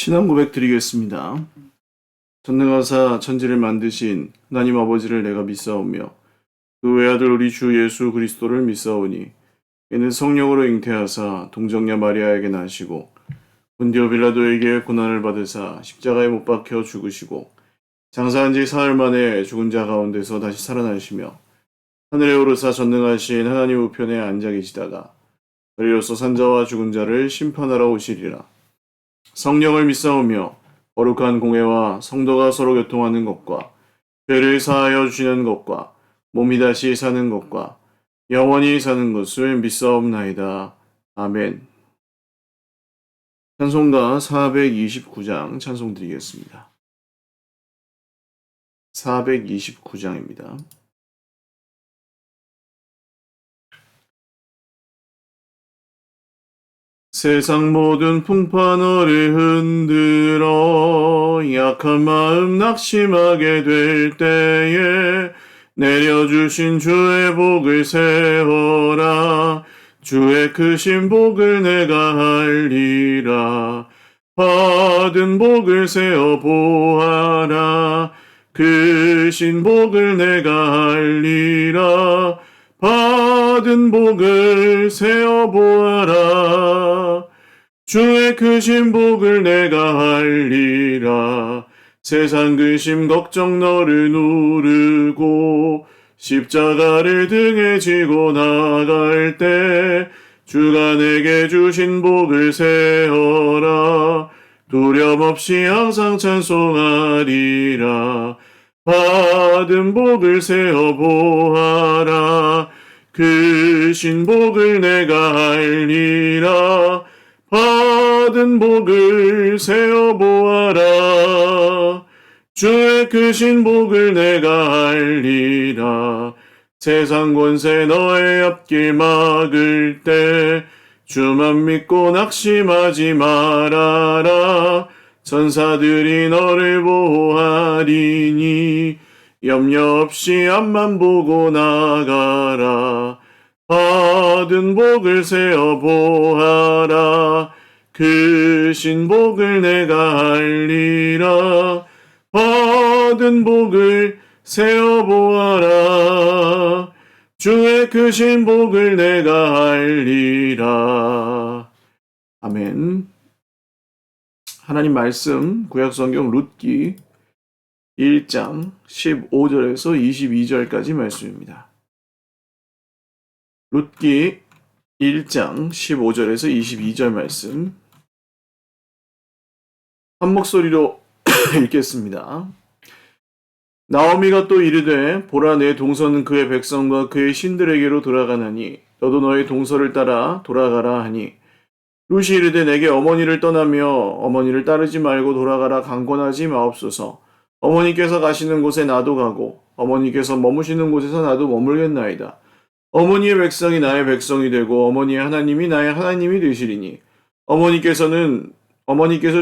신앙 고백 드리겠습니다. 전능하사 천지를 만드신 하나님 아버지를 내가 믿사오며 그 외아들 우리 주 예수 그리스도를 믿사오니 이는 성령으로 잉태하사 동정녀 마리아에게 나시고 본디오 빌라도에게 고난을 받으사 십자가에 못 박혀 죽으시고 장사한 지 사흘 만에 죽은 자 가운데서 다시 살아나시며 하늘에 오르사 전능하신 하나님 우편에 앉아 계시다가 그리로서 산자와 죽은 자를 심판하러 오시리라. 성령을 믿사오며 거룩한 공회와 성도가 서로 교통하는 것과 죄를 사하여 주시는 것과 몸이 다시 사는 것과 영원히 사는 것을 믿사옵나이다. 아멘. 찬송가 429장 찬송 드리겠습니다. 429장입니다. 세상 모든 풍파너를 흔들어 약한 마음 낙심하게 될 때에 내려주신 주의 복을 세워라. 주의 크신 복을 내가 알리라. 받은 복을 세어 보아라. 크신 복을 내가 알리라. 받은 복을 세어 보아라. 주의 크신 복을 내가 알리라. 세상 근심 걱정 너를 누르고 십자가를 등에 지고 나갈 때 주가 내게 주신 복을 세어라. 두려움 없이 항상 찬송하리라. 받은 복을 세어 보아라. 크신 복을 내가 알리라. 받은 복을 세어 보아라. 주의 크신 복을 내가 알리라. 세상 권세 너의 앞길 막을 때 주만 믿고 낙심하지 말아라. 천사들이 너를 보호하리니 염려 없이 앞만 보고 나가라. 받은 복을 세어 보아라. 크신 복을 내가 알리라. 받은 복을 세어 보아라. 주의 크신 복을 내가 알리라. 아멘. 하나님 말씀 구약성경 룻기 1장 15절에서 22절까지 말씀입니다. 룻기 1장 15절에서 22절 말씀 한 목소리로 읽겠습니다. 나오미가 또 이르되 보라 내 동서는 그의 백성과 그의 신들에게로 돌아가나니 너도 너의 동서를 따라 돌아가라 하니 룻이 이르되 내게 어머니를 떠나며 어머니를 따르지 말고 돌아가라 강권하지 마옵소서. 어머니께서 가시는 곳에 나도 가고 어머니께서 머무시는 곳에서 나도 머물겠나이다. 어머니의 백성이 나의 백성이 되고 어머니의 하나님이 나의 하나님이 되시리니 어머니께서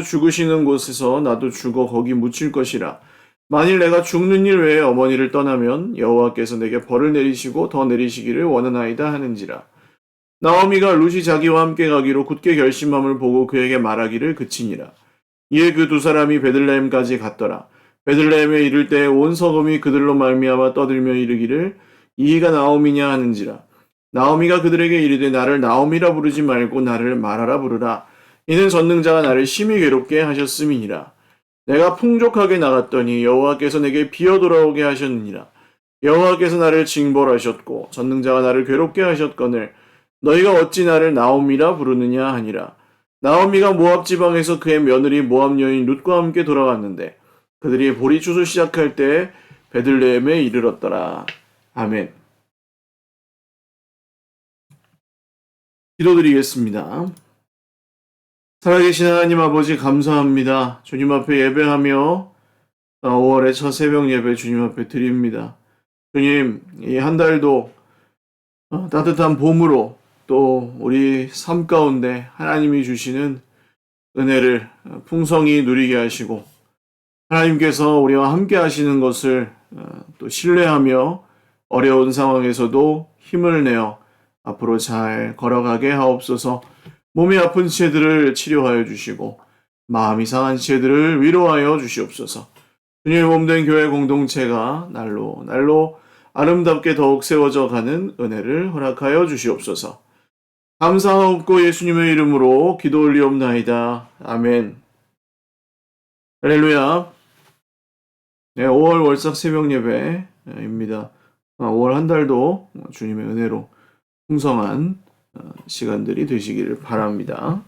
죽으시는 곳에서 나도 죽어 거기 묻힐 것이라. 만일 내가 죽는 일 외에 어머니를 떠나면 여호와께서 내게 벌을 내리시고 더 내리시기를 원하나이다 하는지라. 나오미가 룻이 자기와 함께 가기로 굳게 결심함을 보고 그에게 말하기를 그치니라. 이에 그 두 사람이 베들레헴까지 갔더라. 베들레헴에 이를 때 온 서금이 그들로 말미암아 떠들며 이르기를 이가 나오미냐 하는지라. 나오미가 그들에게 이르되 나를 나오미라 부르지 말고 나를 마라라 부르라. 이는 전능자가 나를 심히 괴롭게 하셨음이니라. 내가 풍족하게 나갔더니 여호와께서 내게 비어 돌아오게 하셨느니라. 여호와께서 나를 징벌하셨고 전능자가 나를 괴롭게 하셨거늘 너희가 어찌 나를 나오미라 부르느냐 하니라. 나오미가 모압 지방에서 그의 며느리 모압 여인 룻과 함께 돌아갔는데 그들이 보리 추수 시작할 때 베들레헴에 이르렀더라. 아멘. 기도드리겠습니다. 살아계신 하나님 아버지 감사합니다. 주님 앞에 예배하며 5월의 첫 새벽 예배 주님 앞에 드립니다. 주님, 이 한 달도 따뜻한 봄으로 또 우리 삶 가운데 하나님이 주시는 은혜를 풍성히 누리게 하시고 하나님께서 우리와 함께 하시는 것을 또 신뢰하며 어려운 상황에서도 힘을 내어 앞으로 잘 걸어가게 하옵소서. 몸이 아픈 채들을 치료하여 주시고 마음이 상한 지체들을 위로하여 주시옵소서. 주님의 몸된 교회 공동체가 날로 날로 아름답게 더욱 세워져 가는 은혜를 허락하여 주시옵소서. 감사하옵고 예수님의 이름으로 기도 올리옵나이다. 아멘. 할렐루야. 네, 5월 월삭 새벽 예배입니다. 5월 한 달도 주님의 은혜로 풍성한 시간들이 되시기를 바랍니다.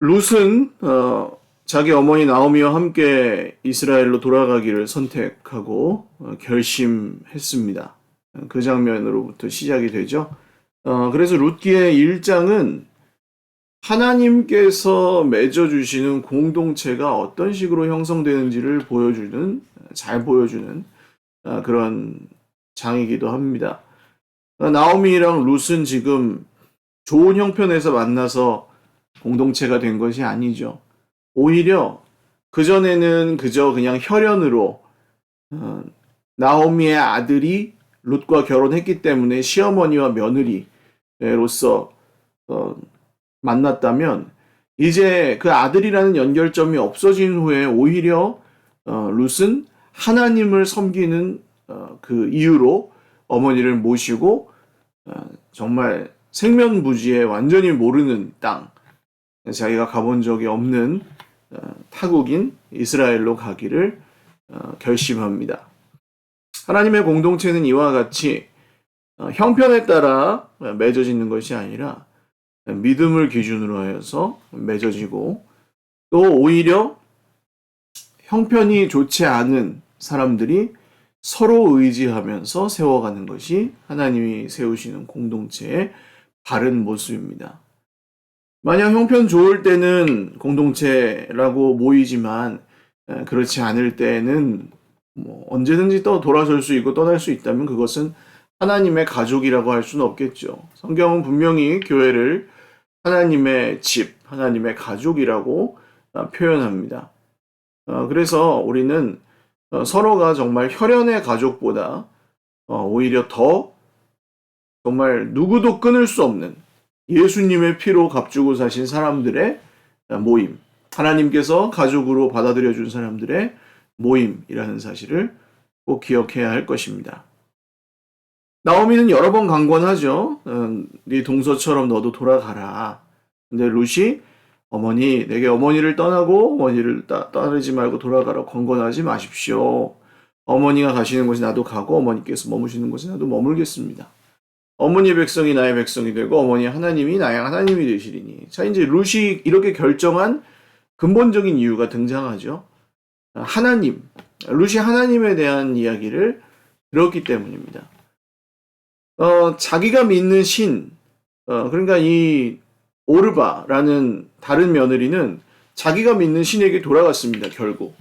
룻은 자기 어머니 나오미와 함께 이스라엘로 돌아가기를 선택하고 결심했습니다. 그 장면으로부터 시작이 되죠. 그래서 룻기의 1장은 하나님께서 맺어주시는 공동체가 어떤 식으로 형성되는지를 잘 보여주는 그런 장이기도 합니다. 나오미랑 룻은 지금 좋은 형편에서 만나서 공동체가 된 것이 아니죠. 오히려 그전에는 그냥 혈연으로 나오미의 아들이 룻과 결혼했기 때문에 시어머니와 며느리로서 만났다면 이제 그 아들이라는 연결점이 없어진 후에 오히려 룻은 하나님을 섬기는 그 이유로 어머니를 모시고 정말 생면부지에 완전히 모르는 땅, 자기가 가본 적이 없는 타국인 이스라엘로 가기를 결심합니다. 하나님의 공동체는 이와 같이 형편에 따라 맺어지는 것이 아니라 믿음을 기준으로 하여서 맺어지고 또 오히려 형편이 좋지 않은 사람들이 서로 의지하면서 세워가는 것이 하나님이 세우시는 공동체의 바른 모습입니다. 만약 형편 좋을 때는 공동체라고 모이지만 그렇지 않을 때는 언제든지 돌아설 수 있고 떠날 수 있다면 그것은 하나님의 가족이라고 할 수는 없겠죠. 성경은 분명히 교회를 하나님의 집, 하나님의 가족이라고 표현합니다. 그래서 우리는 서로가 정말 혈연의 가족보다 오히려 더 정말 누구도 끊을 수 없는 예수님의 피로 값주고 사신 사람들의 모임, 하나님께서 가족으로 받아들여 준 사람들의 모임이라는 사실을 꼭 기억해야 할 것입니다. 나오미는 여러 번 강권하죠. 네 동서처럼 너도 돌아가라. 근데 룻이 어머니, 내게 어머니를 떠나고 어머니를 따르지 말고 돌아가라. 권권하지 마십시오. 어머니가 가시는 곳에 나도 가고 어머니께서 머무시는 곳에 나도 머물겠습니다. 어머니의 백성이 나의 백성이 되고 어머니 하나님이 나의 하나님이 되시리니. 자, 이제 룻이 이렇게 결정한 근본적인 이유가 등장하죠. 룻이 하나님에 대한 이야기를 들었기 때문입니다. 자기가 믿는 신, 그러니까 이 오르바라는 다른 며느리는 자기가 믿는 신에게 돌아갔습니다, 결국.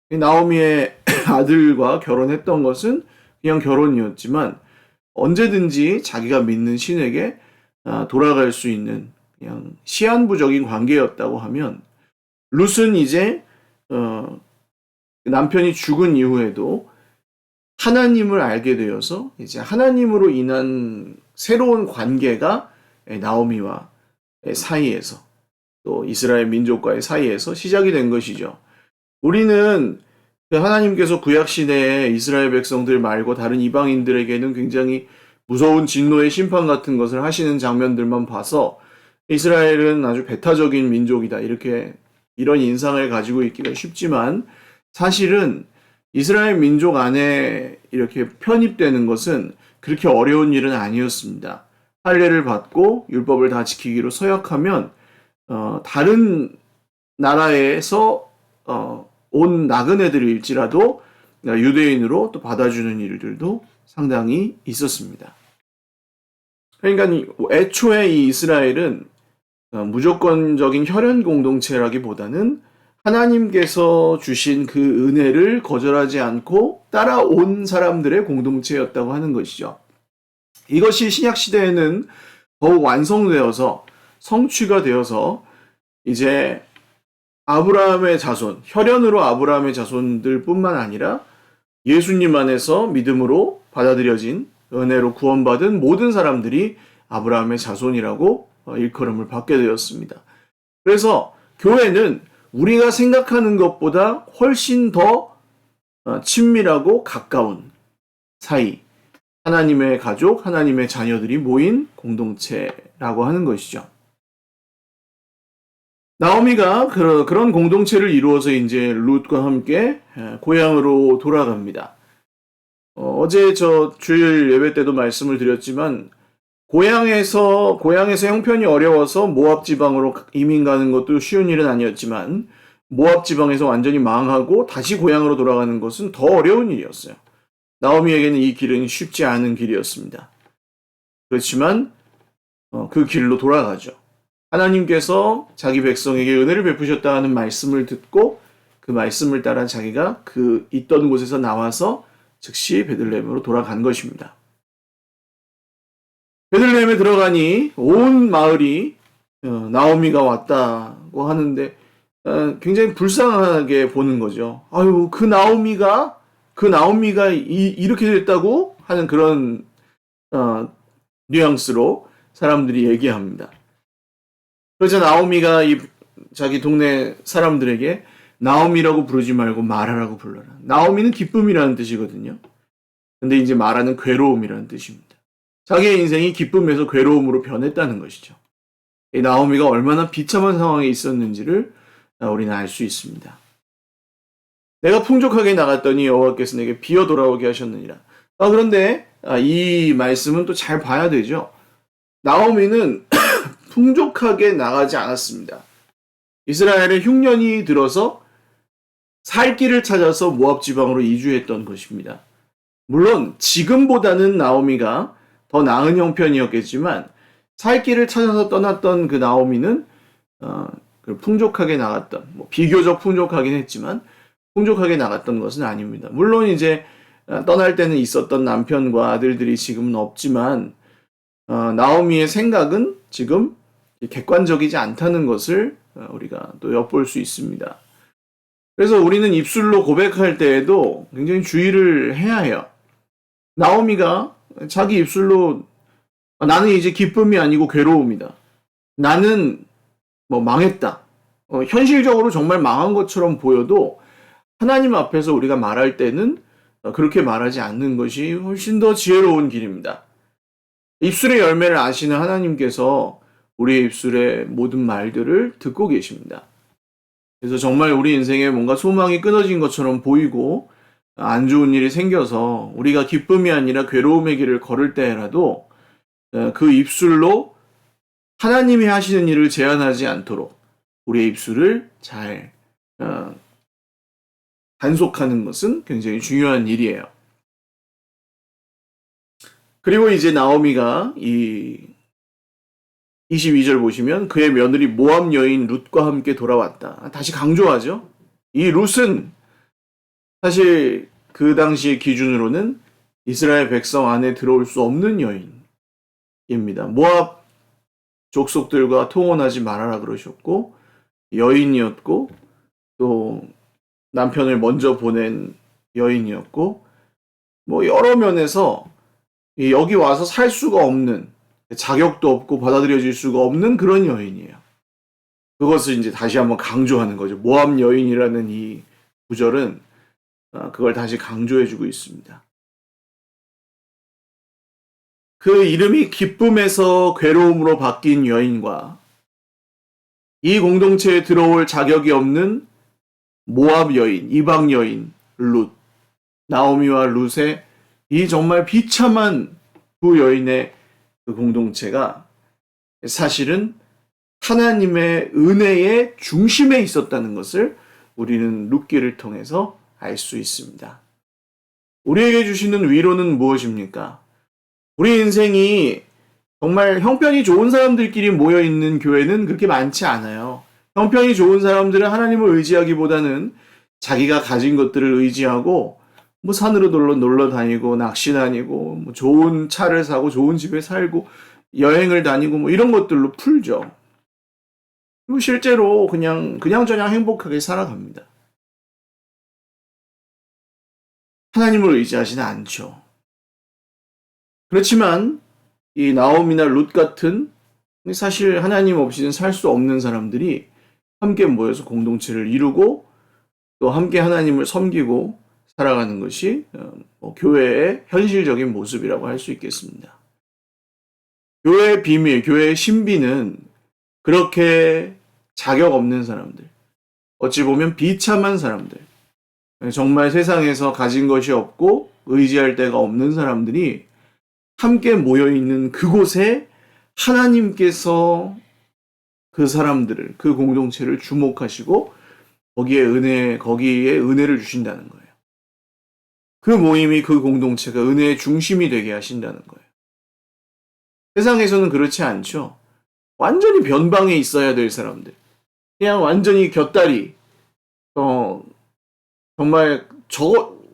나오미의 아들과 결혼했던 것은 그냥 결혼이었지만 언제든지 자기가 믿는 신에게 돌아갈 수 있는 그냥 시한부적인 관계였다고 하면 룻은 이제 남편이 죽은 이후에도 하나님을 알게 되어서 이제 하나님으로 인한 새로운 관계가 나오미와 사이에서 또 이스라엘 민족과의 사이에서 시작이 된 것이죠. 우리는 하나님께서 구약시대에 이스라엘 백성들 말고 다른 이방인들에게는 굉장히 무서운 진노의 심판 같은 것을 하시는 장면들만 봐서 이스라엘은 아주 배타적인 민족이다 이런 인상을 가지고 있기가 쉽지만 사실은 이스라엘 민족 안에 이렇게 편입되는 것은 그렇게 어려운 일은 아니었습니다. 할례를 받고 율법을 다 지키기로 서약하면 다른 나라에서 온 나그네들일지라도 유대인으로 또 받아주는 일들도 상당히 있었습니다. 그러니까 애초에 이 이스라엘은 무조건적인 혈연 공동체라기보다는 하나님께서 주신 그 은혜를 거절하지 않고 따라온 사람들의 공동체였다고 하는 것이죠. 이것이 신약시대에는 더욱 완성되어서 성취가 되어서 이제 아브라함의 자손, 혈연으로 아브라함의 자손들 뿐만 아니라 예수님 안에서 믿음으로 받아들여진 은혜로 구원받은 모든 사람들이 아브라함의 자손이라고 일컬음을 받게 되었습니다. 그래서 교회는 우리가 생각하는 것보다 훨씬 더 친밀하고 가까운 사이, 하나님의 가족, 하나님의 자녀들이 모인 공동체라고 하는 것이죠. 나오미가 그런 공동체를 이루어서 이제 룻과 함께 고향으로 돌아갑니다. 어제 저 주일 예배 때도 말씀을 드렸지만 고향에서 형편이 어려워서 모압 지방으로 이민 가는 것도 쉬운 일은 아니었지만 모압 지방에서 완전히 망하고 다시 고향으로 돌아가는 것은 더 어려운 일이었어요. 나오미에게는 이 길은 쉽지 않은 길이었습니다. 그렇지만 그 길로 돌아가죠. 하나님께서 자기 백성에게 은혜를 베푸셨다 하는 말씀을 듣고 그 말씀을 따라 자기가 그 있던 곳에서 나와서 즉시 베들레헴으로 돌아간 것입니다. 베들레헴에 들어가니 온 마을이 나오미가 왔다고 하는데 굉장히 불쌍하게 보는 거죠. 아유, 그 나오미가 이렇게 됐다고 하는 그런 뉘앙스로 사람들이 얘기합니다. 그래서 나오미가 자기 동네 사람들에게 나오미라고 부르지 말고 마라라고 불러라. 나오미는 기쁨이라는 뜻이거든요. 근데 이제 마라는 괴로움이라는 뜻입니다. 자기의 인생이 기쁨에서 괴로움으로 변했다는 것이죠. 이 나오미가 얼마나 비참한 상황에 있었는지를 우리는 알 수 있습니다. 내가 풍족하게 나갔더니 여호와께서 내게 비어 돌아오게 하셨느니라. 그런데 이 말씀은 또 잘 봐야 되죠. 나오미는 풍족하게 나가지 않았습니다. 이스라엘의 흉년이 들어서 살 길을 찾아서 모압 지방으로 이주했던 것입니다. 물론 지금보다는 나오미가 더 나은 형편이었겠지만 살 길을 찾아서 떠났던 그 나오미는 풍족하게 나갔던, 비교적 풍족하긴 했지만 풍족하게 나갔던 것은 아닙니다. 물론 이제 떠날 때는 있었던 남편과 아들들이 지금은 없지만 나오미의 생각은 지금 객관적이지 않다는 것을 우리가 또 엿볼 수 있습니다. 그래서 우리는 입술로 고백할 때에도 굉장히 주의를 해야 해요. 나오미가 자기 입술로 나는 이제 기쁨이 아니고 괴로움이다. 나는 망했다. 현실적으로 정말 망한 것처럼 보여도 하나님 앞에서 우리가 말할 때는 그렇게 말하지 않는 것이 훨씬 더 지혜로운 길입니다. 입술의 열매를 아시는 하나님께서 우리의 입술의 모든 말들을 듣고 계십니다. 그래서 정말 우리 인생에 뭔가 소망이 끊어진 것처럼 보이고 안 좋은 일이 생겨서 우리가 기쁨이 아니라 괴로움의 길을 걸을 때라도 그 입술로 하나님이 하시는 일을 제한하지 않도록 우리의 입술을 잘 단속하는 것은 굉장히 중요한 일이에요. 그리고 이제 나오미가 이 22절 보시면 그의 며느리 모압 여인 룻과 함께 돌아왔다. 다시 강조하죠. 이 룻은 사실 그 당시 기준으로는 이스라엘 백성 안에 들어올 수 없는 여인입니다. 모압 족속들과 통혼하지 말아라 그러셨고 여인이었고 또 남편을 먼저 보낸 여인이었고 여러 면에서 여기 와서 살 수가 없는 자격도 없고 받아들여질 수가 없는 그런 여인이에요. 그것을 이제 다시 한번 강조하는 거죠. 모압 여인이라는 이 구절은 그걸 다시 강조해주고 있습니다. 그 이름이 기쁨에서 괴로움으로 바뀐 여인과 이 공동체에 들어올 자격이 없는 모압 여인, 이방 여인, 룻, 나오미와 룻의 이 정말 비참한 두 여인의 그 공동체가 사실은 하나님의 은혜의 중심에 있었다는 것을 우리는 룻기를 통해서 알 수 있습니다. 우리에게 주시는 위로는 무엇입니까? 우리 인생이 정말 형편이 좋은 사람들끼리 모여있는 교회는 그렇게 많지 않아요. 형편이 좋은 사람들은 하나님을 의지하기보다는 자기가 가진 것들을 의지하고 산으로 놀러 다니고 낚시 다니고 좋은 차를 사고 좋은 집에 살고 여행을 다니고 이런 것들로 풀죠. 그리고 실제로 그냥저냥 행복하게 살아갑니다. 하나님을 의지하지는 않죠. 그렇지만 이 나옴이나 룻 같은 사실 하나님 없이는 살 수 없는 사람들이 함께 모여서 공동체를 이루고 또 함께 하나님을 섬기고 살아가는 것이 교회의 현실적인 모습이라고 할 수 있겠습니다. 교회의 비밀, 교회의 신비는 그렇게 자격 없는 사람들, 어찌 보면 비참한 사람들, 정말 세상에서 가진 것이 없고 의지할 데가 없는 사람들이 함께 모여 있는 그곳에 하나님께서 그 사람들을, 그 공동체를 주목하시고 거기에 은혜를 주신다는 거예요. 그 모임이, 그 공동체가 은혜의 중심이 되게 하신다는 거예요. 세상에서는 그렇지 않죠. 완전히 변방에 있어야 될 사람들, 그냥 완전히 곁다리, 정말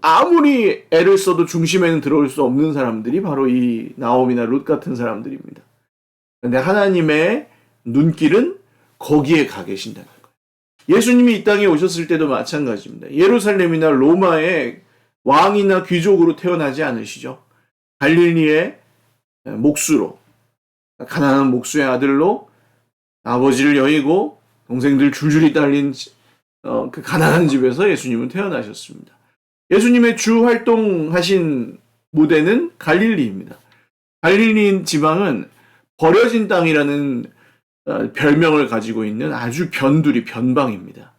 아무리 애를 써도 중심에는 들어올 수 없는 사람들이 바로 이 나옴이나 룻 같은 사람들입니다. 근데 하나님의 눈길은 거기에 가 계신다는 거예요. 예수님이 이 땅에 오셨을 때도 마찬가지입니다. 예루살렘이나 로마의 왕이나 귀족으로 태어나지 않으시죠. 갈릴리의 목수로, 가난한 목수의 아들로 아버지를 여의고 동생들 줄줄이 딸린 그 가난한 집에서 예수님은 태어나셨습니다. 예수님의 주 활동하신 무대는 갈릴리입니다. 갈릴리 지방은 버려진 땅이라는 별명을 가지고 있는 아주 변방입니다.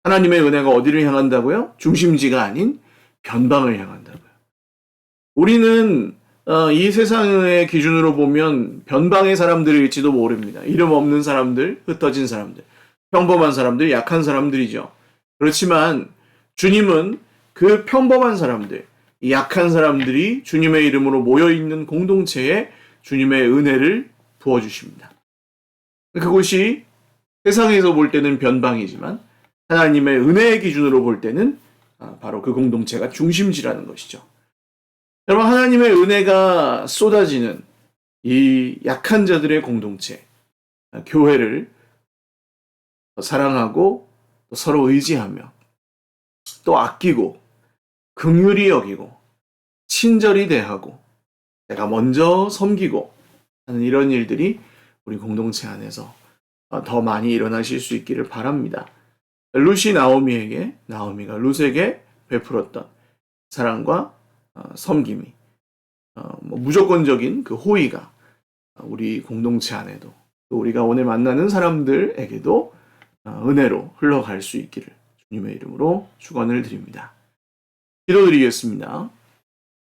하나님의 은혜가 어디를 향한다고요? 중심지가 아닌 변방을 향한다고요. 우리는 이 세상의 기준으로 보면 변방의 사람들일지도 모릅니다. 이름 없는 사람들, 흩어진 사람들, 평범한 사람들, 약한 사람들이죠. 그렇지만 주님은 그 평범한 사람들, 약한 사람들이 주님의 이름으로 모여있는 공동체에 주님의 은혜를 부어주십니다. 그곳이 세상에서 볼 때는 변방이지만 하나님의 은혜의 기준으로 볼 때는 바로 그 공동체가 중심지라는 것이죠. 여러분, 하나님의 은혜가 쏟아지는 이 약한 자들의 공동체, 교회를 사랑하고 또 서로 의지하며 또 아끼고 긍휼히 여기고 친절히 대하고 내가 먼저 섬기고 하는 이런 일들이 우리 공동체 안에서 더 많이 일어나실 수 있기를 바랍니다. 룻이 나오미에게, 나오미가 룻에게 베풀었던 사랑과 섬김이 무조건적인 그 호의가 우리 공동체 안에도 또 우리가 오늘 만나는 사람들에게도 은혜로 흘러갈 수 있기를 주님의 이름으로 축원을 드립니다. 기도드리겠습니다.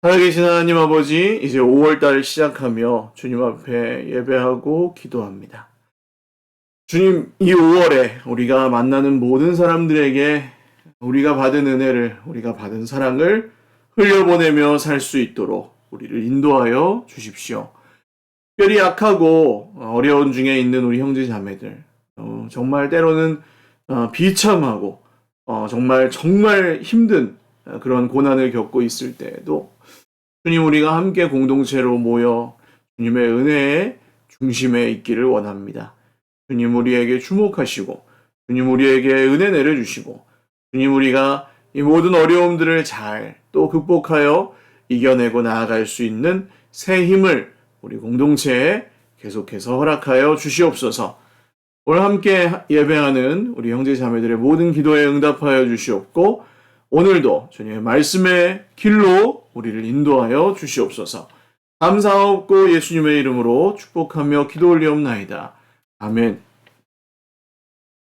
살아계신 하나님 아버지, 이제 5월달 시작하며 주님 앞에 예배하고 기도합니다. 주님, 이 5월에 우리가 만나는 모든 사람들에게 우리가 받은 은혜를, 우리가 받은 사랑을 흘려보내며 살 수 있도록 우리를 인도하여 주십시오. 특별히 약하고 어려운 중에 있는 우리 형제 자매들, 정말 때로는 비참하고 정말 힘든 그런 고난을 겪고 있을 때에도 주님, 우리가 함께 공동체로 모여 주님의 은혜의 중심에 있기를 원합니다. 주님, 우리에게 주목하시고 주님, 우리에게 은혜 내려주시고 주님, 우리가 이 모든 어려움들을 잘 또 극복하여 이겨내고 나아갈 수 있는 새 힘을 우리 공동체에 계속해서 허락하여 주시옵소서. 오늘 함께 예배하는 우리 형제 자매들의 모든 기도에 응답하여 주시옵고 오늘도 주님의 말씀의 길로 우리를 인도하여 주시옵소서. 감사하옵고 예수님의 이름으로 축복하며 기도 올리옵나이다. 아멘.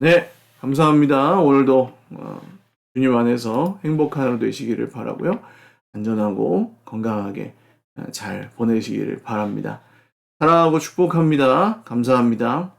네, 감사합니다. 오늘도 주님 안에서 행복한 하루 되시기를 바라고요. 안전하고 건강하게 잘 보내시기를 바랍니다. 사랑하고 축복합니다. 감사합니다.